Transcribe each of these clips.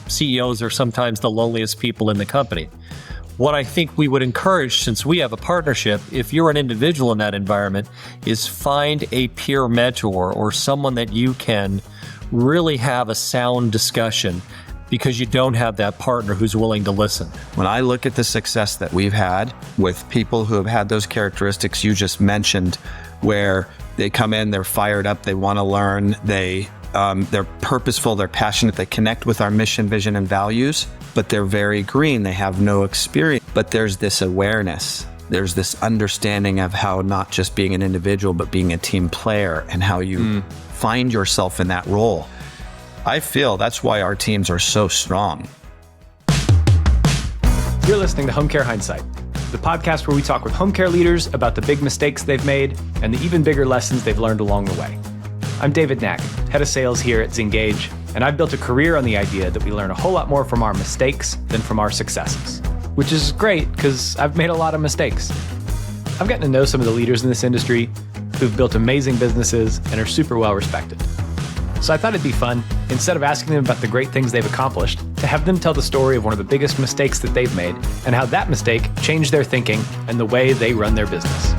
CEOs are sometimes the loneliest people in the company. What I think we would encourage, since we have a partnership, if you're an individual in that environment, is find a peer mentor or someone that you can really have a sound discussion, because you don't have that partner who's willing to listen. When I look at the success that we've had with people who have had those characteristics you just mentioned, where they come in, they're fired up, they want to learn, they're purposeful, they're passionate, they connect with our mission, vision, and values, but they're very green, they have no experience. But there's this awareness, there's this understanding of how not just being an individual, but being a team player and how you find yourself in that role. I feel that's why our teams are so strong. You're listening to Home Care Hindsight, the podcast where we talk with home care leaders about the big mistakes they've made and the even bigger lessons they've learned along the way. I'm David Knack, head of sales here at Zengage, and I've built a career on the idea that we learn a whole lot more from our mistakes than from our successes, which is great because I've made a lot of mistakes. I've gotten to know some of the leaders in this industry who've built amazing businesses and are super well respected. So I thought it'd be fun, instead of asking them about the great things they've accomplished, to have them tell the story of one of the biggest mistakes that they've made and how that mistake changed their thinking and the way they run their business.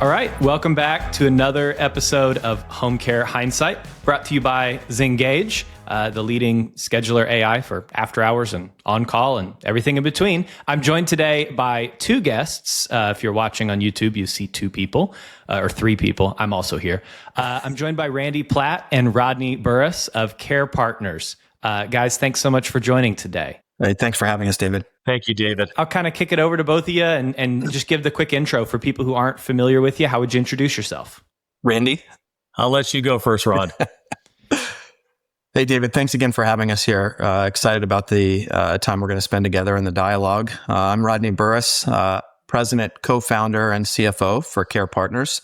All right, welcome back to another episode of Home Care Hindsight, brought to you by Zengage, the leading scheduler AI for after hours and on call and everything in between. I'm joined today by two guests. If you're watching on YouTube, you see two people or three people. I'm also here. I'm joined by Randy Platt and Rodney Burris of Care Partners. Guys, thanks so much for joining today. Hey, thanks for having us, David. Thank you, David. I'll kind of kick it over to both of you and just give the quick intro for people who aren't familiar with you. How would you introduce yourself? Randy? I'll let you go first, Rod. Hey, David, thanks again for having us here. Excited about the time we're going to spend together in the dialogue. I'm Rodney Burris, president, co-founder, and CFO for Care Partners.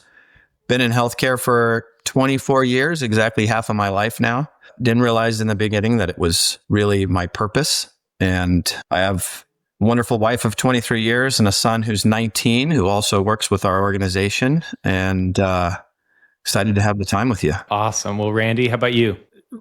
Been in healthcare for 24 years, exactly half of my life now. Didn't realize in the beginning that it was really my purpose. And I have a wonderful wife of 23 years and a son who's 19, who also works with our organization. And excited to have the time with you. Awesome. Well, Randy, how about you?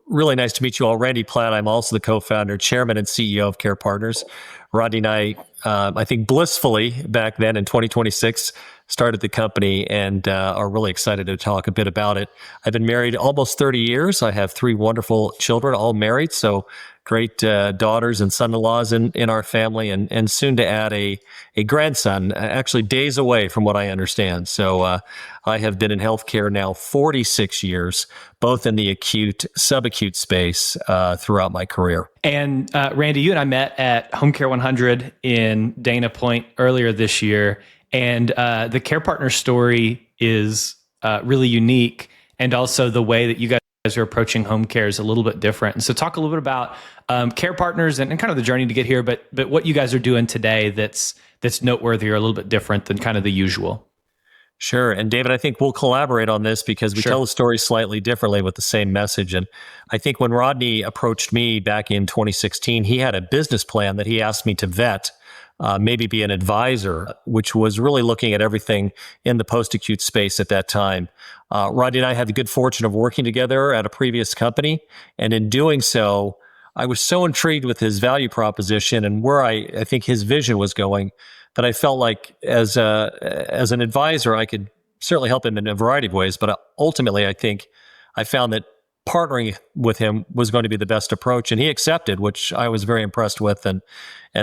Really nice to meet you all. Randy Platt. I'm also the co-founder, chairman, and CEO of Care Partners. Rodney and I think blissfully back then in 2026, started the company and are really excited to talk a bit about it. I've been married almost 30 years. I have three wonderful children, all married. So great daughters and son-in-laws in our family, and soon to add a grandson, actually days away from what I understand. So I have been in healthcare now 46 years, both in the acute, subacute space throughout my career. And Randy, you and I met at Home Care 100 in Dana Point earlier this year. And the Care Partner story is really unique. And also the way that you guys are approaching home care is a little bit different. And so talk a little bit about Care Partners and kind of the journey to get here, but what you guys are doing today that's noteworthy or a little bit different than kind of the usual. Sure. And David, I think we'll collaborate on this because we tell the story slightly differently with the same message. And I think when Rodney approached me back in 2016, he had a business plan that he asked me to vet, maybe be an advisor, which was really looking at everything in the post-acute space at that time. Rodney and I had the good fortune of working together at a previous company. And in doing so, I was so intrigued with his value proposition and where I think his vision was going, that I felt like as an advisor, I could certainly help him in a variety of ways. But ultimately, I think I found that partnering with him was going to be the best approach. And he accepted, which I was very impressed with. And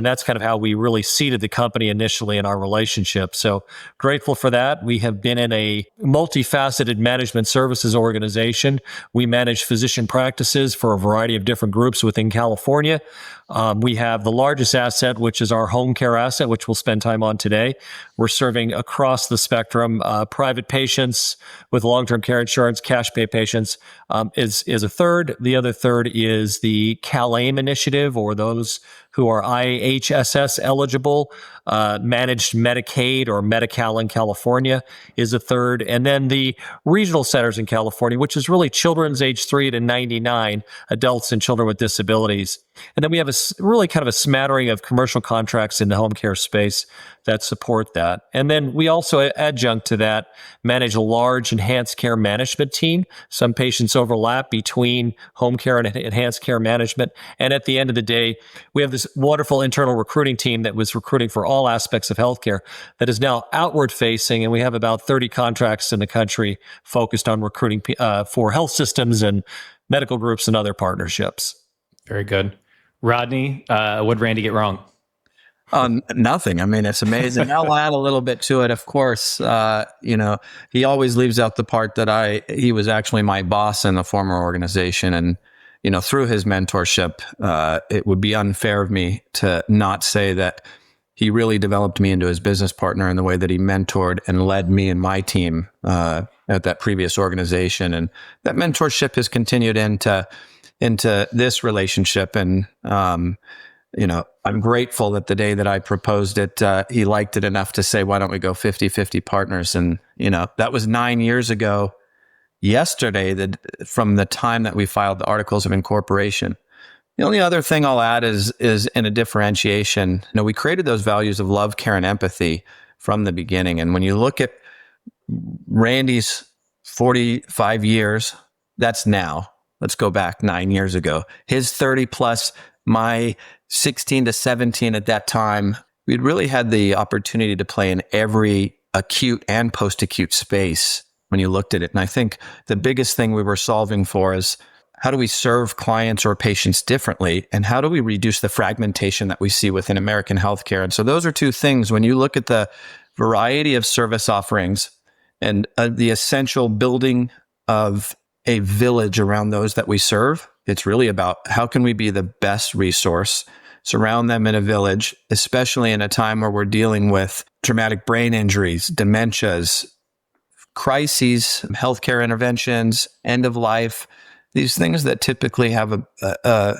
that's kind of how we really seeded the company initially in our relationship. So grateful for that. We have been in a multifaceted management services organization. We manage physician practices for a variety of different groups within California. We have the largest asset, which is our home care asset, which we'll spend time on today. We're serving across the spectrum. Private patients with long-term care insurance, cash pay patients is a third. The other third is the CalAIM initiative, or those who are IHSS eligible. Managed Medicaid or Medi-Cal in California is a third. And then the regional centers in California, which is really children's age 3 to 99, adults and children with disabilities. And then we have really kind of a smattering of commercial contracts in the home care space that support that. And then we also, adjunct to that, manage a large enhanced care management team. Some patients overlap between home care and enhanced care management. And at the end of the day, we have this wonderful internal recruiting team that was recruiting for all aspects of healthcare that is now outward facing. And we have about 30 contracts in the country focused on recruiting for health systems and medical groups and other partnerships. Very good. Rodney, what did Randy get wrong? Nothing. I mean, it's amazing. I'll add a little bit to it. Of course, he always leaves out the part that he was actually my boss in the former organization. And, through his mentorship, it would be unfair of me to not say that he really developed me into his business partner in the way that he mentored and led me and my team at that previous organization. And that mentorship has continued into this relationship. And, I'm grateful that the day that I proposed it, he liked it enough to say, why don't we go 50-50 partners? And, that was 9 years ago yesterday from the time that we filed the articles of incorporation. The only other thing I'll add is in a differentiation. We created those values of love, care, and empathy from the beginning. And when you look at Randy's 45 years, that's now. Let's go back 9 years ago. His 30 plus, my 16 to 17 at that time, we'd really had the opportunity to play in every acute and post-acute space when you looked at it. And I think the biggest thing we were solving for is how do we serve clients or patients differently? And how do we reduce the fragmentation that we see within American healthcare? And so those are two things. When you look at the variety of service offerings and the essential building of a village around those that we serve, it's really about how can we be the best resource, surround them in a village, especially in a time where we're dealing with traumatic brain injuries, dementias, crises, healthcare interventions, end of life, these things that typically have a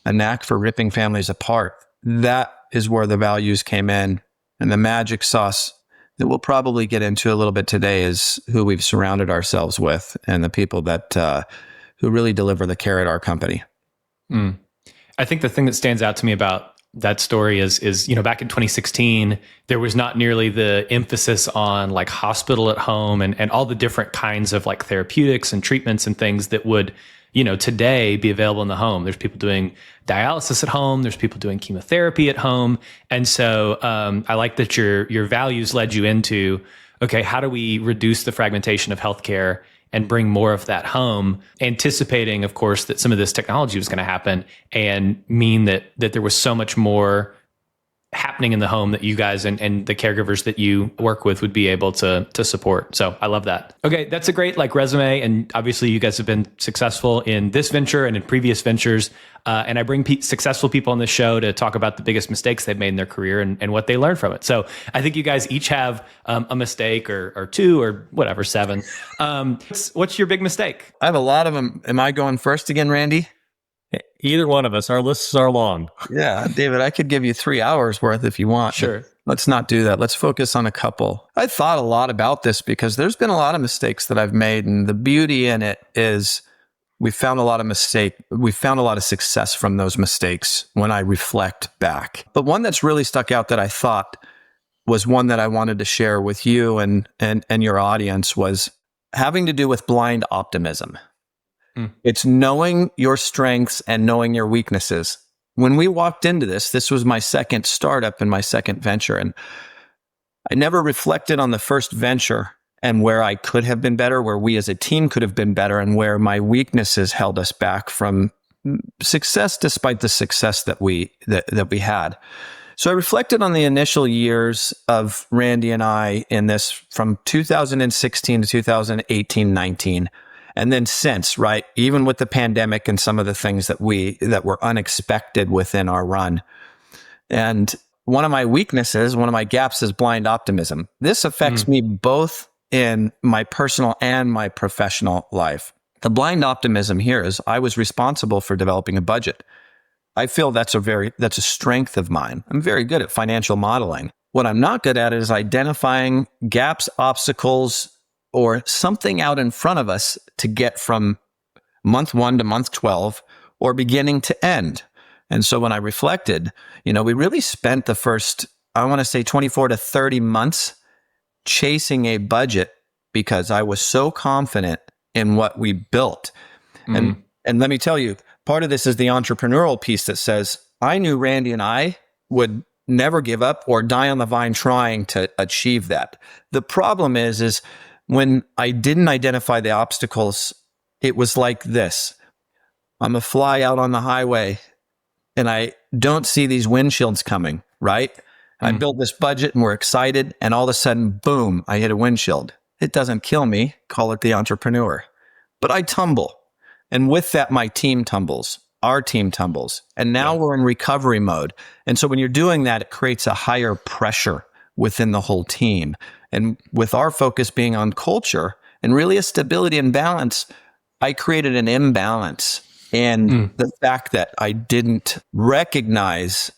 knack for ripping families apart. That is where the values came in. And the magic sauce that we'll probably get into a little bit today is who we've surrounded ourselves with and the people that who really deliver the care at our company. I think the thing that stands out to me about that story is back in 2016, there was not nearly the emphasis on like hospital at home and all the different kinds of like therapeutics and treatments and things that would, today be available in the home. There's people doing dialysis at home. There's people doing chemotherapy at home. And so I like that your values led you into, okay, how do we reduce the fragmentation of healthcare and bring more of that home, anticipating, of course, that some of this technology was going to happen and mean that there was so much more happening in the home that you guys and the caregivers that you work with would be able to support. So I love that. Okay, that's a great resume. And obviously you guys have been successful in this venture and in previous ventures. And I bring successful people on this show to talk about the biggest mistakes they've made in their career and what they learned from it. So I think you guys each have a mistake or two or whatever, 7. What's your big mistake? I have a lot of them. Am I going first again, Randy? Either one of us. Our lists are long. Yeah, David, I could give you 3 hours worth if you want. Sure. Let's not do that. Let's focus on a couple. I thought a lot about this because there's been a lot of mistakes that I've made. And the beauty in it is we found a lot of success from those mistakes when I reflect back. But one that's really stuck out that I thought was one that I wanted to share with you and your audience was having to do with blind optimism. It's knowing your strengths and knowing your weaknesses. When we walked into this was my second startup and my second venture. And I never reflected on the first venture and where I could have been better, where we as a team could have been better, and where my weaknesses held us back from success despite the success that we had. So I reflected on the initial years of Randy and I in this from 2016 to 2018, 19. And then since, right, even with the pandemic and some of the things that were unexpected within our run. And one of my weaknesses, one of my gaps is blind optimism. This affects me both in my personal and my professional life. The blind optimism here is I was responsible for developing a budget. I feel that's a strength of mine. I'm very good at financial modeling. What I'm not good at is identifying gaps, obstacles, or something out in front of us to get from month 1 to month 12 or beginning to end. And so when I reflected, we really spent the first, I want to say 24 to 30 months chasing a budget because I was so confident in what we built. And let me tell you, part of this is the entrepreneurial piece that says, I knew Randy and I would never give up or die on the vine trying to achieve that. The problem is when I didn't identify the obstacles, it was like this. I'm a fly out on the highway and I don't see these windshields coming, right? I built this budget and we're excited, and all of a sudden, boom, I hit a windshield. It doesn't kill me, call it the entrepreneur. But I tumble. And with that, my team tumbles. Our team tumbles. And now we're in recovery mode. And so when you're doing that, it creates a higher pressure within the whole team. And with our focus being on culture and really a stability and balance, I created an imbalance. And the fact that I didn't recognize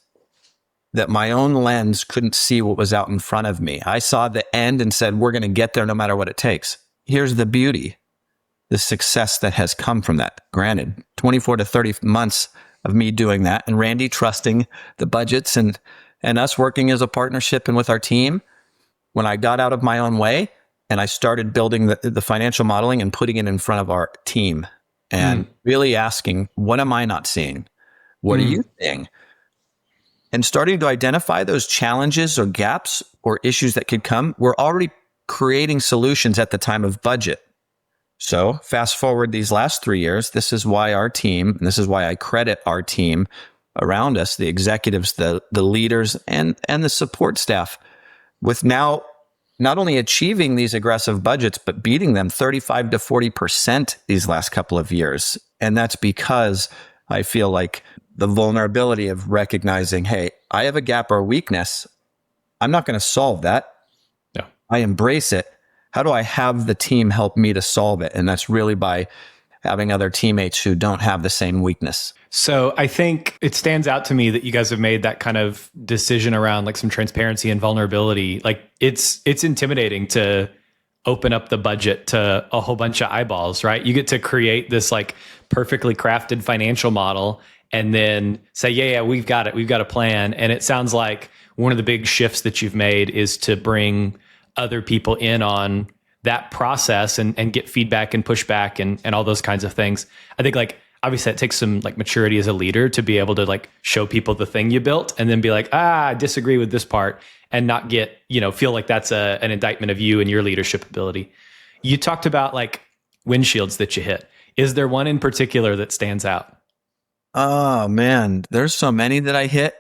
that my own lens couldn't see what was out in front of me. I saw the end and said, we're going to get there no matter what it takes. Here's the beauty. The success that has come from that. Granted, 24 to 30 months of me doing that and Randy trusting the budgets and us working as a partnership and with our team. When I got out of my own way and I started building the financial modeling and putting it in front of our team and really asking, what am I not seeing? What are you seeing? And starting to identify those challenges or gaps or issues that could come, we're already creating solutions at the time of budget. So fast forward these last 3 years, this is why our team, and this is why I credit our team around us, the executives, the leaders, and the support staff, with now not only achieving these aggressive budgets, but beating them 35 to 40% these last couple of years. And that's because I feel like the vulnerability of recognizing, hey, I have a gap or a weakness. I'm not going to solve that. No. I embrace it. How do I have the team help me to solve it? And that's really by having other teammates who don't have the same weakness. So I think it stands out to me that you guys have made that kind of decision around like some transparency and vulnerability. Like it's intimidating to open up the budget to a whole bunch of eyeballs, right? You get to create this like perfectly crafted financial model and then say, yeah, we've got it. We've got a plan. And it sounds like one of the big shifts that you've made is to bring other people in on that process and get feedback and pushback and all those kinds of things. I think like, obviously it takes some like maturity as a leader to be able to like show people the thing you built and then be like, I disagree with this part and not get, feel like that's an indictment of you and your leadership ability. You talked about like windshields that you hit. Is there one in particular that stands out? Oh man, there's so many that I hit.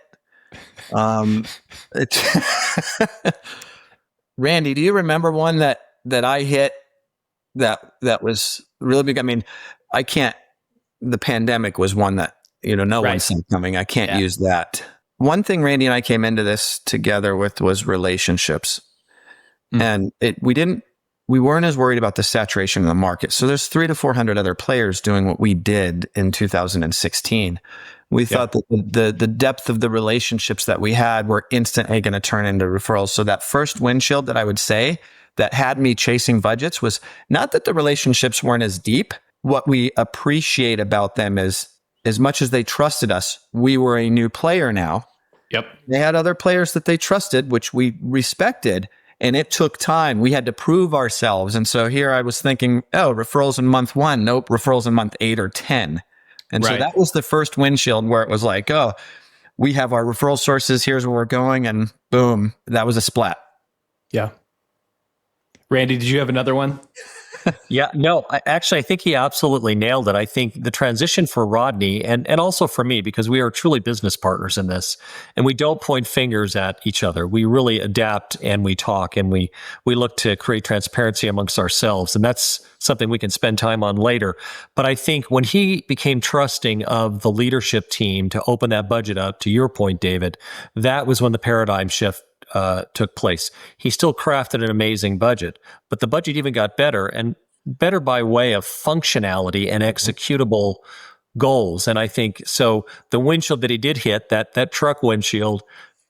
Randy, do you remember one that I hit that was really big? I mean, I can't. The pandemic was one that no one saw coming. I can't use that. One thing Randy and I came into this together with was relationships, and we weren't as worried about the saturation in the market. So there's 300 to 400 other players doing what we did in 2016. We thought that the depth of the relationships that we had were instantly going to turn into referrals. So that first windshield that I would say that had me chasing budgets was not that the relationships weren't as deep. What we appreciate about them is as much as they trusted us, we were a new player now. Yep. They had other players that they trusted, which we respected. And it took time. We had to prove ourselves. And so here I was thinking, referrals in month 1. Nope, referrals in month 8 or 10. And so that was the first windshield where it was like, we have our referral sources. Here's where we're going. And boom, that was a splat. Yeah. Randy, did you have another one? Yeah, no, I think he absolutely nailed it. I think the transition for Rodney and also for me, because we are truly business partners in this, and we don't point fingers at each other. We really adapt and we talk and we look to create transparency amongst ourselves. And that's something we can spend time on later. But I think when he became trusting of the leadership team to open that budget up, to your point, David, that was when the paradigm shift took place. He still crafted an amazing budget, but the budget even got better, and better by way of functionality and executable goals. And I think so the windshield that he did hit, that truck windshield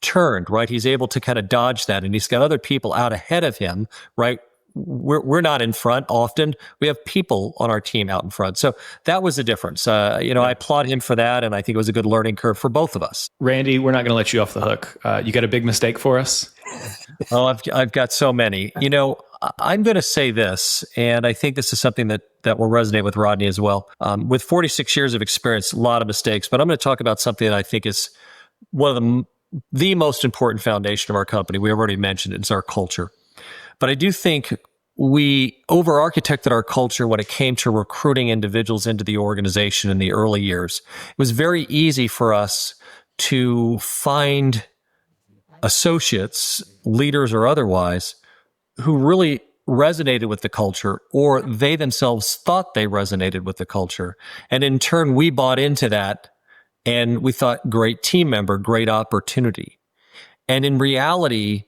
turned, right? He's able to kind of dodge that, and he's got other people out ahead of him, right? We're not in front often. We have people on our team out in front. So that was the difference. I applaud him for that, and I think it was a good learning curve for both of us. Randy, we're not going to let you off the hook. You got a big mistake for us? Oh, I've got so many. I'm going to say this, and I think this is something that will resonate with Rodney as well. With 46 years of experience, a lot of mistakes, but I'm going to talk about something that I think is one of the most important foundation of our company. We already mentioned it. It's our culture. But I do think we over-architected our culture when it came to recruiting individuals into the organization in the early years. It was very easy for us to find associates, leaders or otherwise, who really resonated with the culture, or they themselves thought they resonated with the culture. And in turn, we bought into that, and we thought, great team member, great opportunity. And in reality,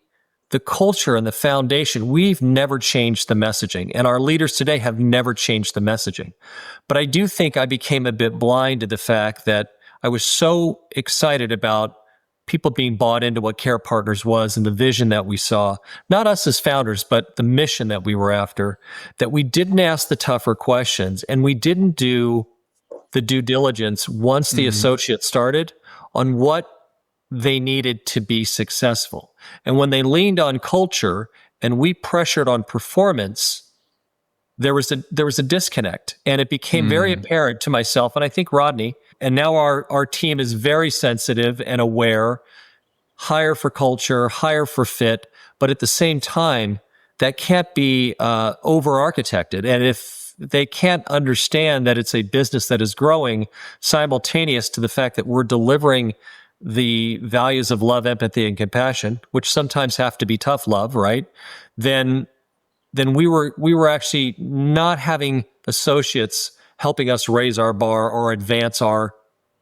the culture and the foundation, we've never changed the messaging, and our leaders today have never changed the messaging. But I do think I became a bit blind to the fact that I was so excited about people being bought into what Care Partners was and the vision that we saw, not us as founders, but the mission that we were after, that we didn't ask the tougher questions, and we didn't do the due diligence once the associate started on what they needed to be successful. And when they leaned on culture and we pressured on performance, there was a disconnect, and it became very apparent to myself, and I think Rodney, and now our team is very sensitive and aware, hire for culture, hire for fit, but at the same time, that can't be over-architected. And if they can't understand that it's a business that is growing simultaneous to the fact that we're delivering the values of love, empathy, and compassion, which sometimes have to be tough love, right? Then we were actually not having associates helping us raise our bar or advance our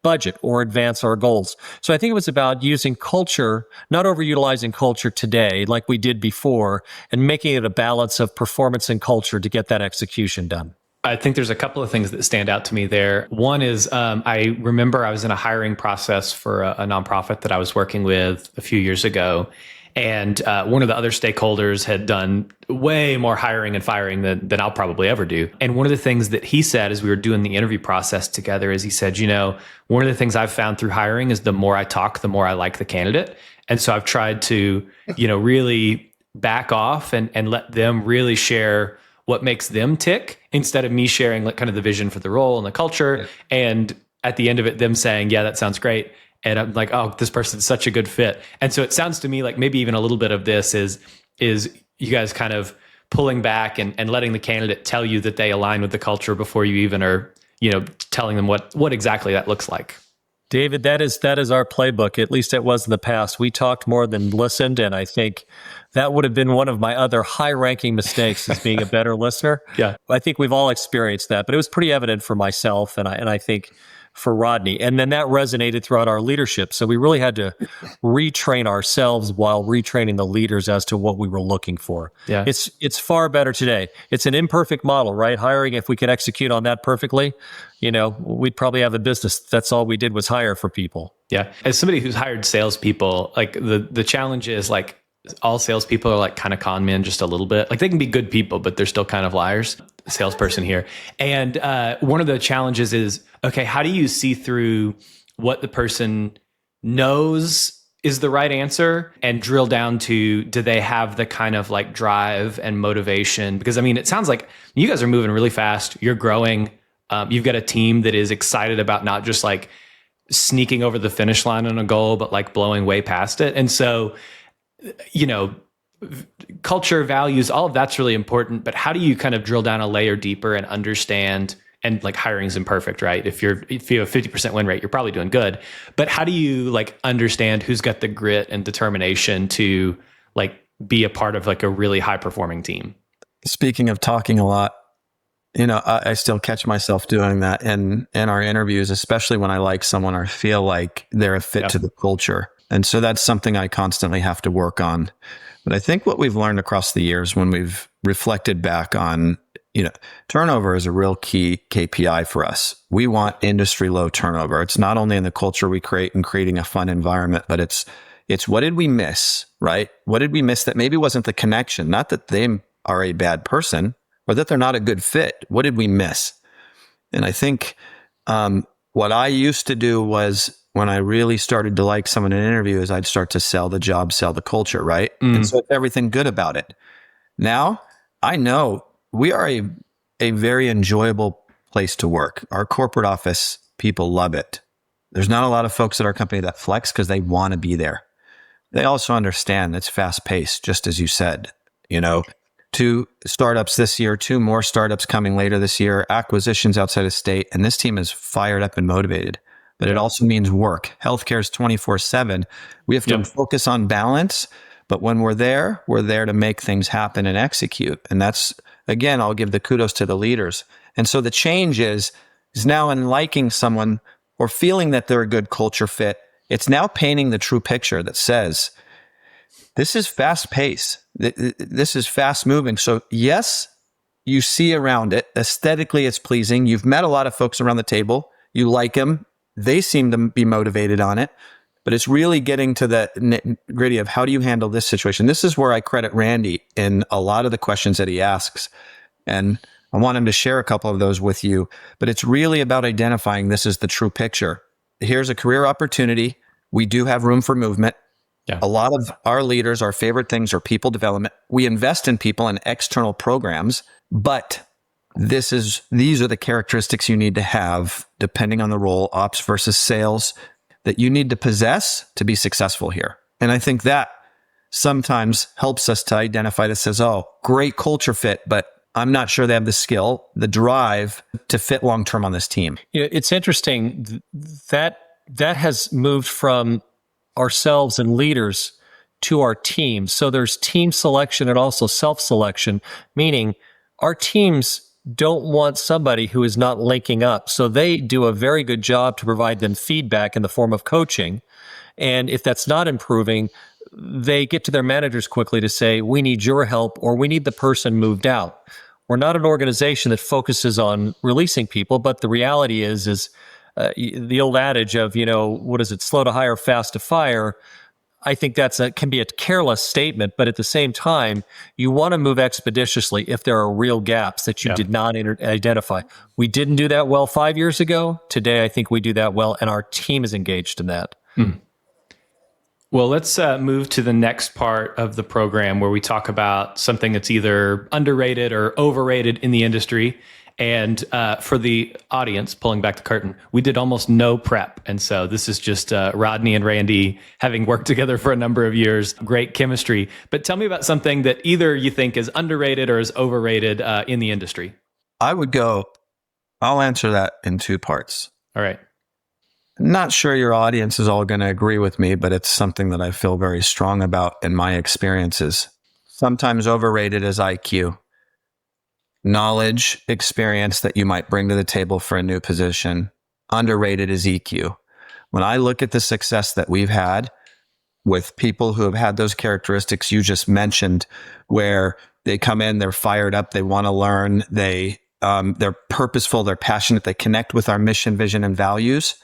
budget or advance our goals. So I think it was about using culture, not overutilizing culture today like we did before, and making it a balance of performance and culture to get that execution done. I think there's a couple of things that stand out to me there. One is I remember I was in a hiring process for a nonprofit that I was working with a few years ago. And one of the other stakeholders had done way more hiring and firing than I'll probably ever do. And one of the things that he said as we were doing the interview process together is he said, one of the things I've found through hiring is the more I talk, the more I like the candidate. And so I've tried to, really back off and let them really share what makes them tick instead of me sharing like kind of the vision for the role and the culture. Yeah. And at the end of it, them saying, yeah, that sounds great. And I'm like, oh, this person's such a good fit. And so it sounds to me like maybe even a little bit of this is you guys kind of pulling back and letting the candidate tell you that they align with the culture before you even are, telling them what exactly that looks like. David, that is our playbook. At least it was in the past. We talked more than listened, and I think that would have been one of my other high-ranking mistakes is being a better listener. Yeah, I think we've all experienced that, but it was pretty evident for myself, and I think for Rodney. And then that resonated throughout our leadership. So we really had to retrain ourselves while retraining the leaders as to what we were looking for. Yeah. It's far better today. It's an imperfect model, right? Hiring, if we could execute on that perfectly, we'd probably have a business. That's all we did was hire for people. Yeah. As somebody who's hired salespeople, like the challenge is like all salespeople are like kind of con men just a little bit. Like they can be good people, but they're still kind of liars. Salesperson here. And one of the challenges is, okay, how do you see through what the person knows is the right answer and drill down to, do they have the kind of like drive and motivation? Because it sounds like you guys are moving really fast. You're growing. You've got a team that is excited about not just like sneaking over the finish line on a goal, but like blowing way past it. And so, culture, values, all of that's really important, but how do you kind of drill down a layer deeper and understand, and like hiring is imperfect, right? If you have a 50% win rate, you're probably doing good, but how do you like understand who's got the grit and determination to like be a part of like a really high performing team? Speaking of talking a lot, I still catch myself doing that in our interviews, especially when I like someone or feel like they're a fit to the culture. And so that's something I constantly have to work on. But I think what we've learned across the years when we've reflected back on, turnover is a real key KPI for us. We want industry low turnover. It's not only in the culture we create and creating a fun environment, but it's what did we miss, right? What did we miss that maybe wasn't the connection? Not that they are a bad person or that they're not a good fit. What did we miss? And I think what I used to do was when I really started to like someone in an interview is I'd start to sell the job, sell the culture, right? And so everything good about it. Now I know we are a very enjoyable place to work. Our corporate office, people love it. There's not a lot of folks at our company that flex because they want to be there. They also understand it's fast paced, just as you said, 2 startups this year, 2 more startups coming later this year, acquisitions outside of state. And this team is fired up and motivated, but it also means work. Healthcare is 24/7. We have to focus on balance, but when we're there to make things happen and execute. And that's, again, I'll give the kudos to the leaders. And so the change is now in liking someone or feeling that they're a good culture fit, it's now painting the true picture that says, this is fast paced. This is fast moving. So yes, you see around it. Aesthetically, it's pleasing. You've met a lot of folks around the table. You like them. They seem to be motivated on it. But it's really getting to the nitty-gritty of how do you handle this situation? This is where I credit Randy in a lot of the questions that he asks. And I want him to share a couple of those with you. But it's really about identifying this is the true picture. Here's a career opportunity. We do have room for movement. Yeah. A lot of our leaders, our favorite things are people development. We invest in people and external programs, but these are the characteristics you need to have depending on the role, ops versus sales, that you need to possess to be successful here. And I think that sometimes helps us to identify that says, oh, great culture fit, but I'm not sure they have the skill, the drive to fit long-term on this team. It's interesting that has moved from ourselves and leaders to our teams. So there's team selection and also self-selection, meaning our teams don't want somebody who is not linking up. So they do a very good job to provide them feedback in the form of coaching. And if that's not improving, they get to their managers quickly to say, we need your help or we need the person moved out. We're not an organization that focuses on releasing people, but the reality is the old adage of, what is it, slow to hire, fast to fire. I think can be a careless statement, but at the same time, you want to move expeditiously if there are real gaps that you did not identify. We didn't do that well 5 years ago. Today, I think we do that well, and our team is engaged in that. Well, let's move to the next part of the program where we talk about something that's either underrated or overrated in the industry. And for the audience, pulling back the curtain, we did almost no prep. And so this is just Rodney and Randy having worked together for a number of years, great chemistry. But tell me about something that either you think is underrated or is overrated in the industry. I'll answer that in 2 parts. All right. Not sure your audience is all going to agree with me, but it's something that I feel very strong about in my experiences. Sometimes overrated is IQ. Knowledge, experience that you might bring to the table for a new position. Underrated is EQ. When I look at the success that we've had with people who have had those characteristics you just mentioned, where they come in, they're fired up, they want to learn, they're purposeful, they're passionate, they connect with our mission, vision, and values,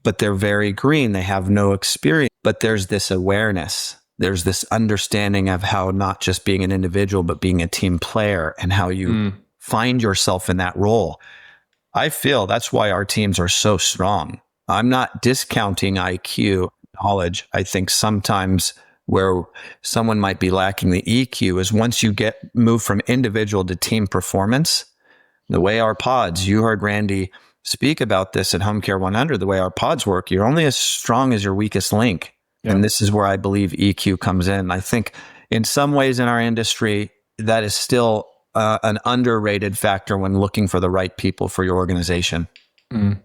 but they're very green. They have no experience, but there's this awareness. There's this understanding of how not just being an individual, but being a team player and how you find yourself in that role. I feel that's why our teams are so strong. I'm not discounting IQ knowledge. I think sometimes where someone might be lacking the EQ is once you move from individual to team performance, the way our pods, you heard Randy speak about this at Home Care 100, the way our pods work, you're only as strong as your weakest link. Yep. And this is where I believe EQ comes in. I think in some ways in our industry, that is still an underrated factor when looking for the right people for your organization. And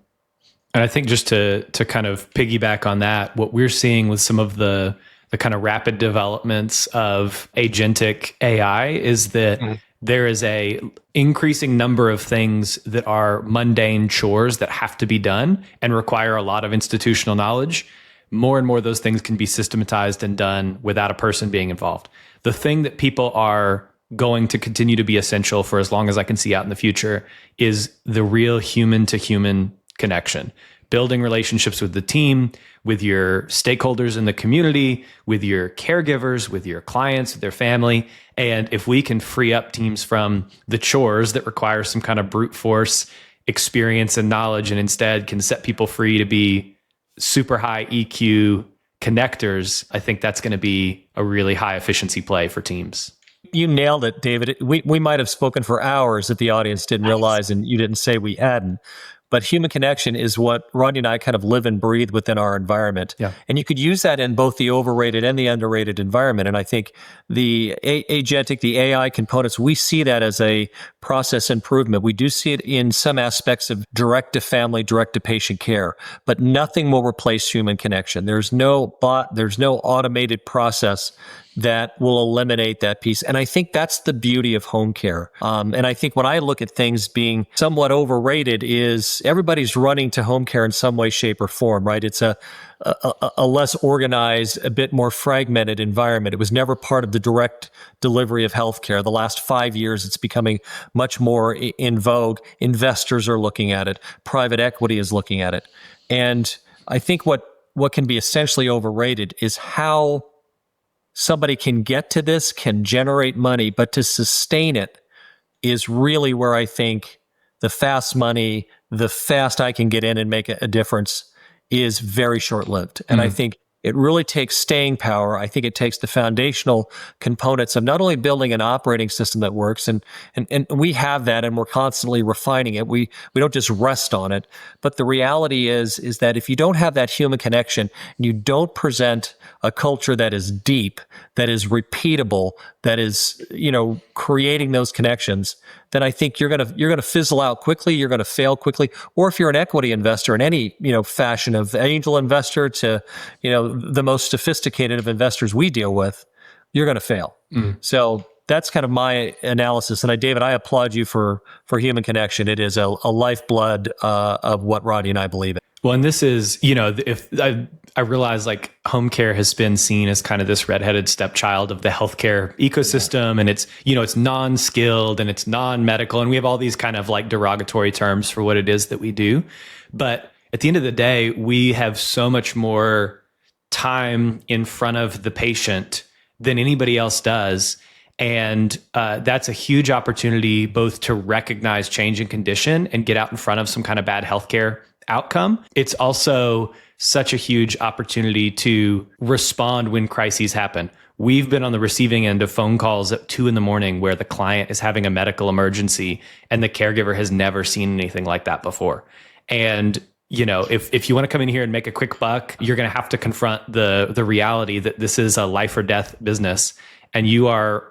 I think just to kind of piggyback on that, what we're seeing with some of the kind of rapid developments of agentic AI is that there is a increasing number of things that are mundane chores that have to be done and require a lot of institutional knowledge. More and more of those things can be systematized and done without a person being involved. The thing that people are going to continue to be essential for as long as I can see out in the future is the real human to human connection. Building relationships with the team, with your stakeholders in the community, with your caregivers, with your clients, with their family. And if we can free up teams from the chores that require some kind of brute force experience and knowledge, and instead can set people free to be super high EQ connectors, I think that's going to be a really high efficiency play for teams. You nailed it, David. We might have spoken for hours if the audience didn't realize, and you didn't say we hadn't. But human connection is what Rodney and I kind of live and breathe within our environment. Yeah. And you could use that in both the overrated and the underrated environment. And I think the agentic, the AI components, we see that as a process improvement. We do see it in some aspects of direct to family, direct to patient care, but nothing will replace human connection. There's no bot, there's no automated process that will eliminate that piece. And I think that's the beauty of home care. And I think when I look at things being somewhat overrated is everybody's running to home care in some way, shape, or form, right? It's a less organized, a bit more fragmented environment. It was never part of the direct delivery of healthcare. The last 5 years, it's becoming much more in vogue. Investors are looking at it. Private equity is looking at it. And I think what can be essentially overrated is how somebody can get to this, can generate money, but to sustain it is really where I think the fast money, the fast I can get in and make a difference is very short-lived. And I think it really takes staying power. I think it takes the foundational components of not only building an operating system that works, and we have that and we're constantly refining it. We don't just rest on it. But the reality is that if you don't have that human connection, and you don't present a culture that is deep, that is repeatable, that is, creating those connections, then I think you're gonna fizzle out quickly. You're gonna fail quickly. Or if you're an equity investor in any fashion, of angel investor to the most sophisticated of investors we deal with, you're gonna fail. So that's kind of my analysis. And David, I applaud you for human connection. It is a lifeblood of what Rodney and I believe in. Well, and this is, if I realize like home care has been seen as kind of this redheaded stepchild of the healthcare ecosystem, and it's, it's non-skilled and it's non-medical, and we have all these kind of like derogatory terms for what it is that we do. But at the end of the day, we have so much more time in front of the patient than anybody else does. And that's a huge opportunity both to recognize change in condition and get out in front of some kind of bad healthcare outcome. It's also such a huge opportunity to respond when crises happen. We've been on the receiving end of phone calls at 2 a.m. where the client is having a medical emergency and the caregiver has never seen anything like that before. And if you want to come in here and make a quick buck, you're going to have to confront the reality that this is a life or death business, and you are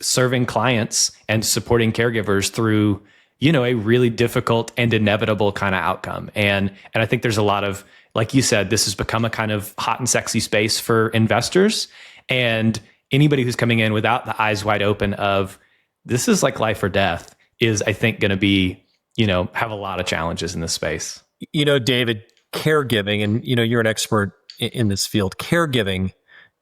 serving clients and supporting caregivers through a really difficult and inevitable kind of outcome. And I think there's a lot of, like you said, this has become a kind of hot and sexy space for investors. And anybody who's coming in without the eyes wide open of this is like life or death is, I think, going to be, have a lot of challenges in this space. David, caregiving, and you're an expert in this field, caregiving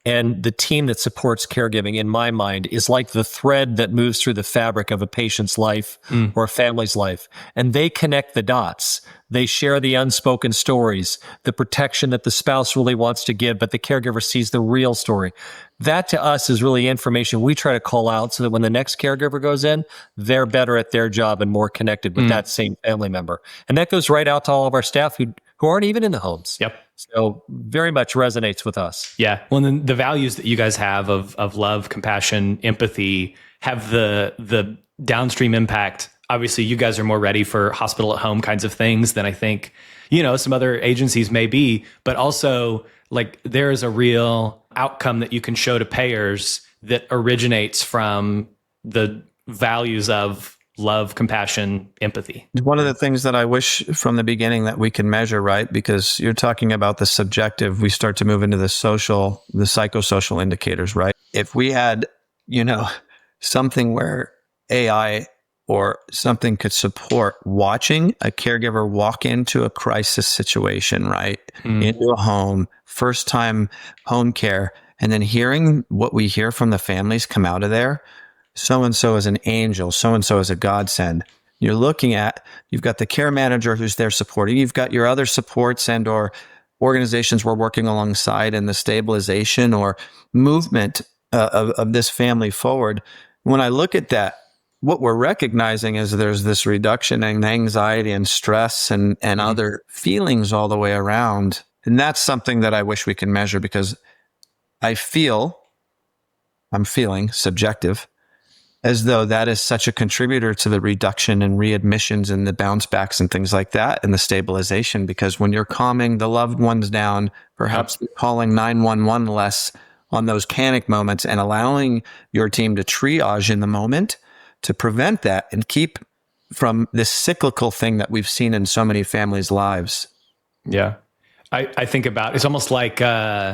and the team that supports caregiving, in my mind, is like the thread that moves through the fabric of a patient's life or a family's life. And they connect the dots. They share the unspoken stories, the protection that the spouse really wants to give, but the caregiver sees the real story. That to us is really information we try to call out so that when the next caregiver goes in, they're better at their job and more connected with that same family member. And that goes right out to all of our staff who aren't even in the homes. Yep. So very much resonates with us. Yeah. Well, then the values that you guys have of love, compassion, empathy have the downstream impact. Obviously, you guys are more ready for hospital at home kinds of things than I think, some other agencies may be, but also like there is a real outcome that you can show to payers that originates from the values of love, compassion, empathy. One of the things that I wish from the beginning that we can measure, right? Because you're talking about the subjective, we start to move into the psychosocial indicators, right? If we had, something where AI or something could support watching a caregiver walk into a crisis situation, right? Into a home, first time home care, and then hearing what we hear from the families come out of there, so-and-so is an angel, so-and-so is a godsend. You're looking at, you've got the care manager who's there supporting, you've got your other supports and or organizations we're working alongside in the stabilization or movement of this family forward. When I look at that, what we're recognizing is there's this reduction in anxiety and stress and other feelings all the way around. And that's something that I wish we could measure, because I'm feeling subjective, as though that is such a contributor to the reduction in readmissions and the bounce backs and things like that and the stabilization. Because when you're calming the loved ones down, perhaps calling 911 less on those panic moments and allowing your team to triage in the moment to prevent that and keep from this cyclical thing that we've seen in so many families' lives. Yeah. I think about, it's almost like, we're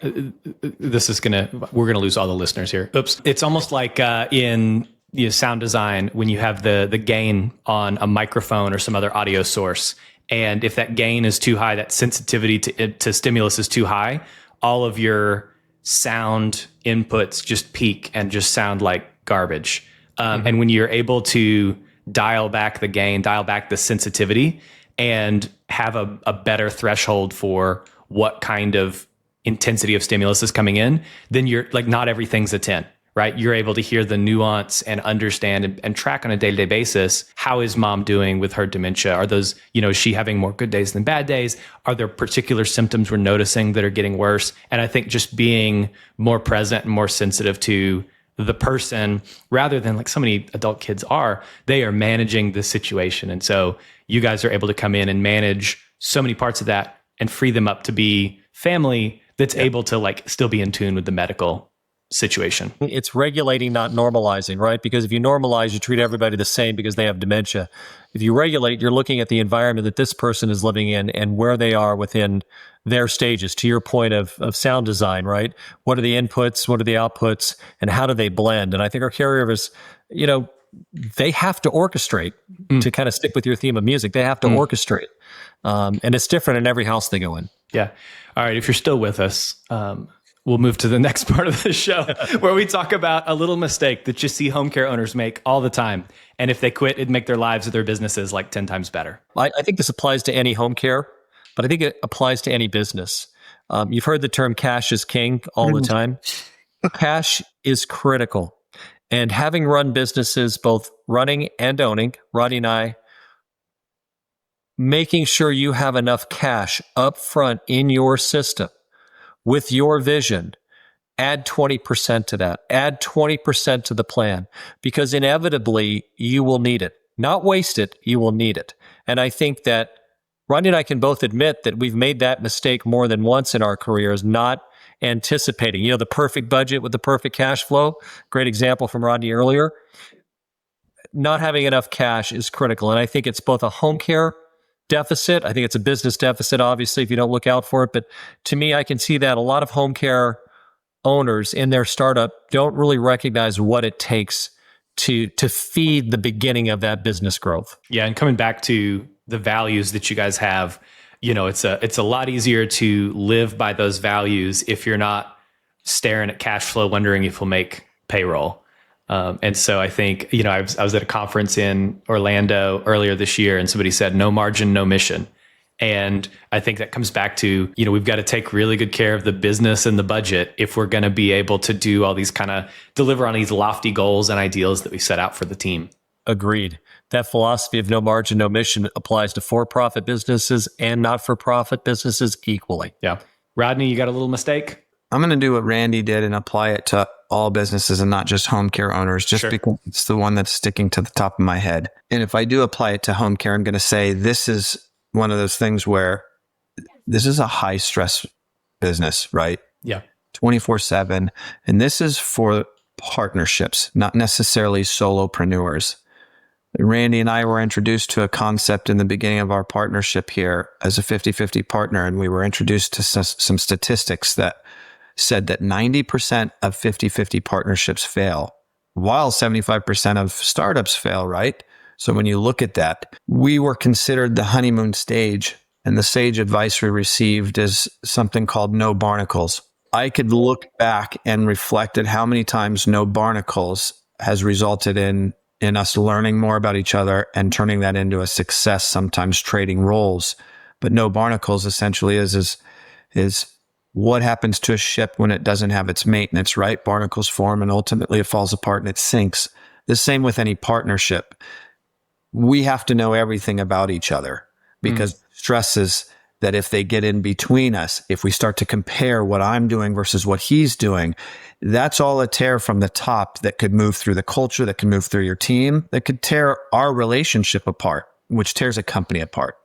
going to lose all the listeners here. Oops. It's almost like in sound design, when you have the gain on a microphone or some other audio source. And if that gain is too high, that sensitivity to stimulus is too high, all of your sound inputs just peak and just sound like garbage. And when you're able to dial back the gain, dial back the sensitivity, and have a better threshold for what kind of intensity of stimulus is coming in, then you're like, not everything's a 10, right? You're able to hear the nuance and understand and track on a day-to-day basis. How is mom doing with her dementia? Are those, is she having more good days than bad days? Are there particular symptoms we're noticing that are getting worse? And I think just being more present and more sensitive to the person, rather than like so many adult kids they are managing the situation. And so you guys are able to come in and manage so many parts of that and free them up to be family that's able to like still be in tune with the medical situation. It's regulating, not normalizing, right? Because if you normalize, you treat everybody the same because they have dementia. If you regulate, you're looking at the environment that this person is living in and where they are within their stages, to your point of sound design, right? What are the inputs? What are the outputs? And how do they blend? And I think our caregivers, they have to orchestrate to kind of stick with your theme of music. They have to orchestrate. And it's different in every house they go in. Yeah. All right. If you're still with us, we'll move to the next part of the show where we talk about a little mistake that you see home care owners make all the time. And if they quit, it'd make their lives or their businesses like 10 times better. I think this applies to any home care, but I think it applies to any business. You've heard the term cash is king all the time. Cash is critical. And having run businesses, both running and owning, Rodney and I, making sure you have enough cash up front in your system with your vision, add 20% to that. Add 20% to the plan, because inevitably you will need it. Not waste it, you will need it. And I think that Rodney and I can both admit that we've made that mistake more than once in our careers, not anticipating, the perfect budget with the perfect cash flow. Great example from Rodney earlier. Not having enough cash is critical. And I think it's both a home care deficit. I think it's a business deficit, obviously, if you don't look out for it. But to me, I can see that a lot of home care owners in their startup don't really recognize what it takes to feed the beginning of that business growth. Yeah. And coming back to the values that you guys have, it's a lot easier to live by those values if you're not staring at cash flow, wondering if we'll make payroll. And so I think, I was at a conference in Orlando earlier this year, and somebody said, no margin, no mission. And I think that comes back to, we've got to take really good care of the business and the budget if we're going to be able to do all these kind of deliver on these lofty goals and ideals that we set out for the team. Agreed. That philosophy of no margin, no mission applies to for-profit businesses and not-for-profit businesses equally. Yeah. Rodney, you got a little mistake? I'm going to do what Randy did and apply it to all businesses and not just home care owners, just because it's the one that's sticking to the top of my head. And if I do apply it to home care, I'm going to say this is one of those things where this is a high stress business, right? Yeah. 24/7. And this is for partnerships, not necessarily solopreneurs. Randy and I were introduced to a concept in the beginning of our partnership here as a 50-50 partner. And we were introduced to some statistics that said that 90% of 50-50 partnerships fail, while 75% of startups fail, right? So when you look at that, we were considered the honeymoon stage, and the sage advice we received is something called no barnacles. I could look back and reflect at how many times no barnacles has resulted in us learning more about each other and turning that into a success, sometimes trading roles. But no barnacles essentially is what happens to a ship when it doesn't have its maintenance, right? Barnacles form and ultimately it falls apart and it sinks. The same with any partnership. We have to know everything about each other because stresses that if they get in between us, if we start to compare what I'm doing versus what he's doing, that's all a tear from the top that could move through the culture, that can move through your team, that could tear our relationship apart, which tears a company apart.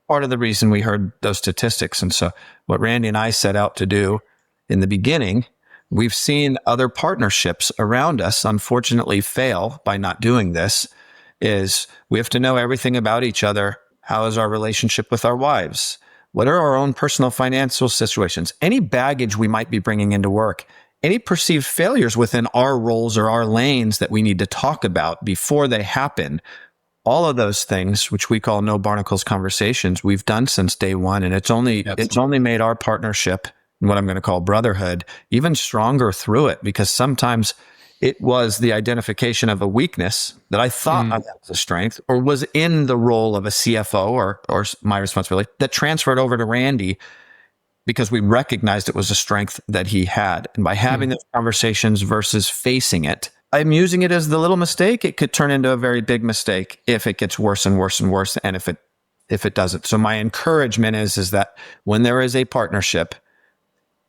Part of the reason we heard those statistics. And so what Randy and I set out to do in the beginning, we've seen other partnerships around us, unfortunately, fail by not doing this, is we have to know everything about each other. How is our relationship with our wives? What are our own personal financial situations? Any baggage we might be bringing into work? Any perceived failures within our roles or our lanes that we need to talk about before they happen? All of those things, which we call no barnacles conversations, we've done since day one. And it's only made our partnership, what I'm going to call brotherhood, even stronger through it, because sometimes it was the identification of a weakness that I thought I was a strength or was in the role of a CFO or my responsibility that transferred over to Randy because we recognized it was a strength that he had. And by having those conversations versus facing it, I'm using it as the little mistake. It could turn into a very big mistake if it gets worse and worse and worse. And if it doesn't. So my encouragement is that when there is a partnership,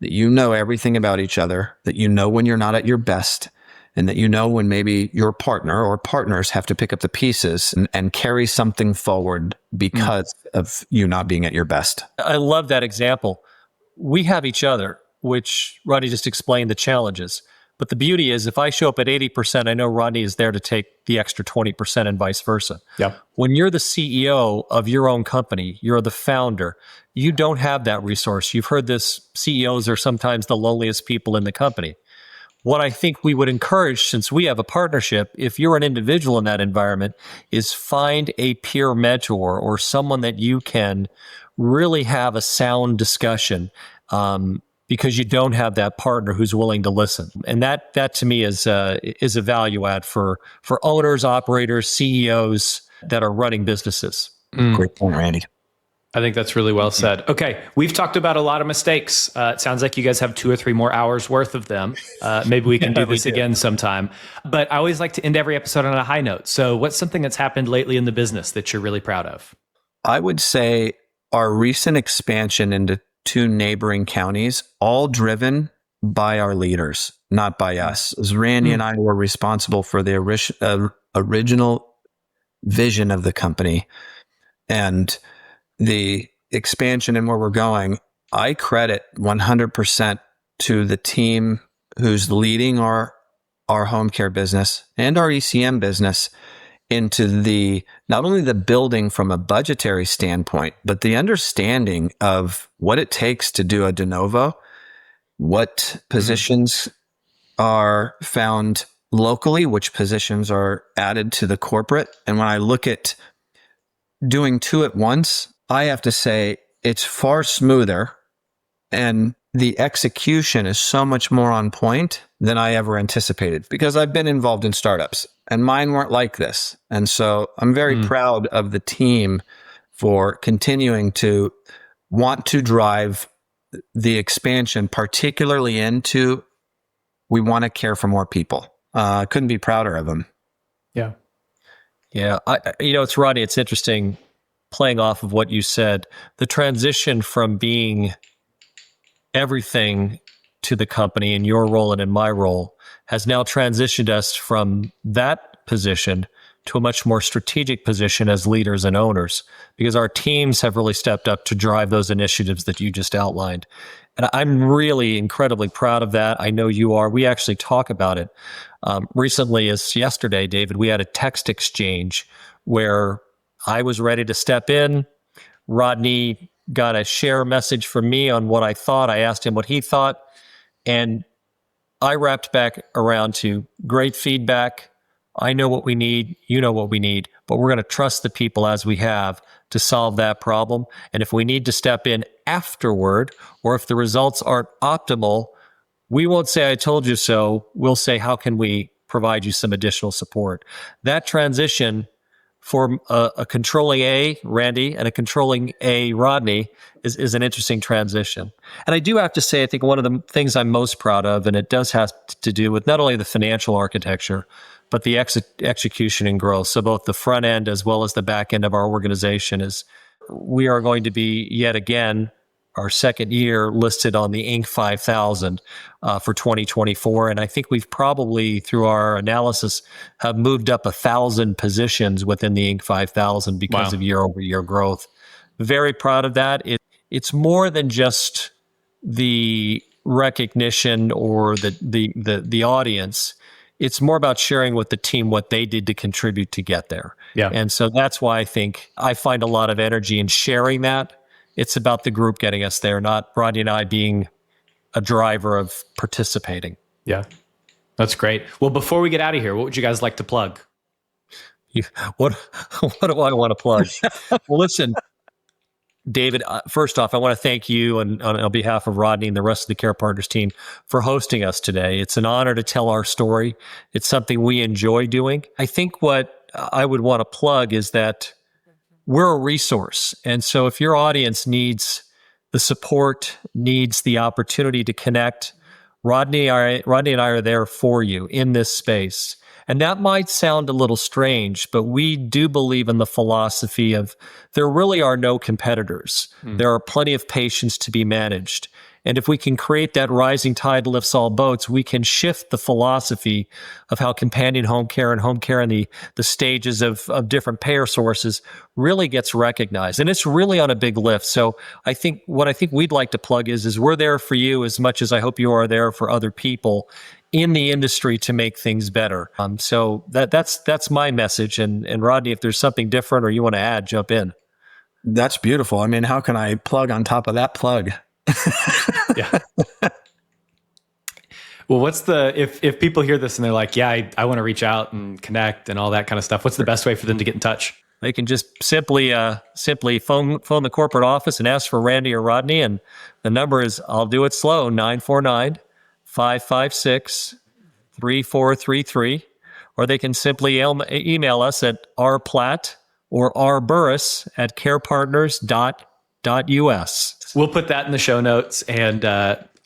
that you know everything about each other, that you know when you're not at your best, and that you know when maybe your partner or partners have to pick up the pieces and carry something forward because of you not being at your best. I love that example. We have each other, which Rodney just explained the challenges. But the beauty is if I show up at 80%, I know Rodney is there to take the extra 20% and vice versa. Yep. When you're the CEO of your own company, you're the founder, you don't have that resource. You've heard this, CEOs are sometimes the loneliest people in the company. What I think we would encourage, since we have a partnership, if you're an individual in that environment, is find a peer mentor or someone that you can really have a sound discussion because you don't have that partner who's willing to listen. And that to me is a value add for owners, operators, CEOs that are running businesses. Great point, Randy. I think that's really well said. Okay, we've talked about a lot of mistakes. It sounds like you guys have 2 or 3 more hours worth of them. Maybe we can do this again sometime. But I always like to end every episode on a high note. So what's something that's happened lately in the business that you're really proud of? I would say our recent expansion into 2 neighboring counties, all driven by our leaders, not by us. As Randy and I were responsible for the original vision of the company and the expansion and where we're going, I credit 100% to the team who's leading our home care business and our ECM business into not only the building from a budgetary standpoint, but the understanding of what it takes to do a de novo, what positions are found locally, which positions are added to the corporate. And when I look at doing 2 at once, I have to say it's far smoother and the execution is so much more on point than I ever anticipated because I've been involved in startups and mine weren't like this. And so I'm very proud of the team for continuing to want to drive the expansion, particularly into we want to care for more people. I couldn't be prouder of them. Yeah. Yeah. It's Rodney, it's interesting. Playing off of what you said, the transition from being everything to the company in your role and in my role has now transitioned us from that position to a much more strategic position as leaders and owners because our teams have really stepped up to drive those initiatives that you just outlined. And I'm really incredibly proud of that. I know you are. We actually talk about it. Recently, as yesterday, David, we had a text exchange where I was ready to step in. Rodney got a share message from me on what I thought. I asked him what he thought. And I wrapped back around to great feedback. I know what we need. You know what we need. But we're going to trust the people as we have to solve that problem. And if we need to step in afterward, or if the results aren't optimal, we won't say, I told you so. We'll say, how can we provide you some additional support. That transition for a controlling A, Randy, and a controlling A, Rodney, is an interesting transition. And I do have to say, I think one of the things I'm most proud of, and it does have to do with not only the financial architecture, but the execution and growth. So both the front end as well as the back end of our organization is we are going to be yet again our second year listed on the Inc. 5000 for 2024. And I think we've probably, through our analysis, have moved up 1,000 positions within the Inc. 5000 because of year-over-year growth. Very proud of that. It's more than just the recognition or the audience. It's more about sharing with the team what they did to contribute to get there. Yeah. And so that's why I think I find a lot of energy in sharing that. It's about the group getting us there, not Rodney and I being a driver of participating. Yeah, that's great. Well, before we get out of here, what would you guys like to plug? What do I want to plug? Well, listen, David, first off, I want to thank you and on behalf of Rodney and the rest of the Care Partners team for hosting us today. It's an honor to tell our story. It's something we enjoy doing. I think what I would want to plug is that we're a resource. And so if your audience needs the support, needs the opportunity to connect, Rodney and I are there for you in this space. And that might sound a little strange, but we do believe in the philosophy of there really are no competitors. There are plenty of patients to be managed. And if we can create that rising tide lifts all boats, we can shift the philosophy of how companion home care and the stages of different payer sources really gets recognized. And it's really on a big lift. So I think we'd like to plug is we're there for you as much as I hope you are there for other people in the industry to make things better. So that's my message. And Rodney, if there's something different or you want to add, jump in. That's beautiful. I mean, how can I plug on top of that plug? Yeah. Well, what's if people hear this and they're like, yeah, I want to reach out and connect and all that kind of stuff, what's the best way for them to get in touch? They can just simply phone the corporate office and ask for Randy or Rodney. And the number is, I'll do it slow, 949-556-3433. Or they can simply email us at rplatt or rburris@carepartners.us. We'll put that in the show notes, and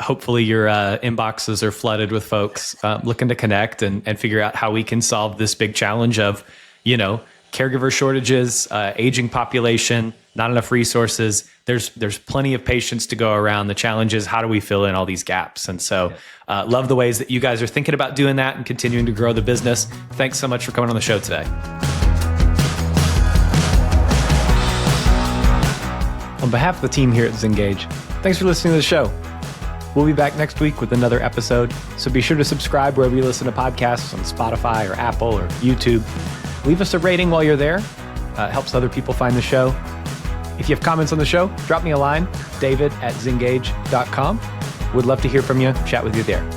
hopefully your inboxes are flooded with folks looking to connect and figure out how we can solve this big challenge of, caregiver shortages, aging population, not enough resources. There's plenty of patients to go around. The challenge is, how do we fill in all these gaps? And so love the ways that you guys are thinking about doing that and continuing to grow the business. Thanks so much for coming on the show today. On behalf of the team here at Zengage, thanks for listening to the show. We'll be back next week with another episode, so be sure to subscribe wherever you listen to podcasts on Spotify or Apple or YouTube. Leave us a rating while you're there. It helps other people find the show. If you have comments on the show, drop me a line, david@zengage.com. Would love to hear from you, chat with you there.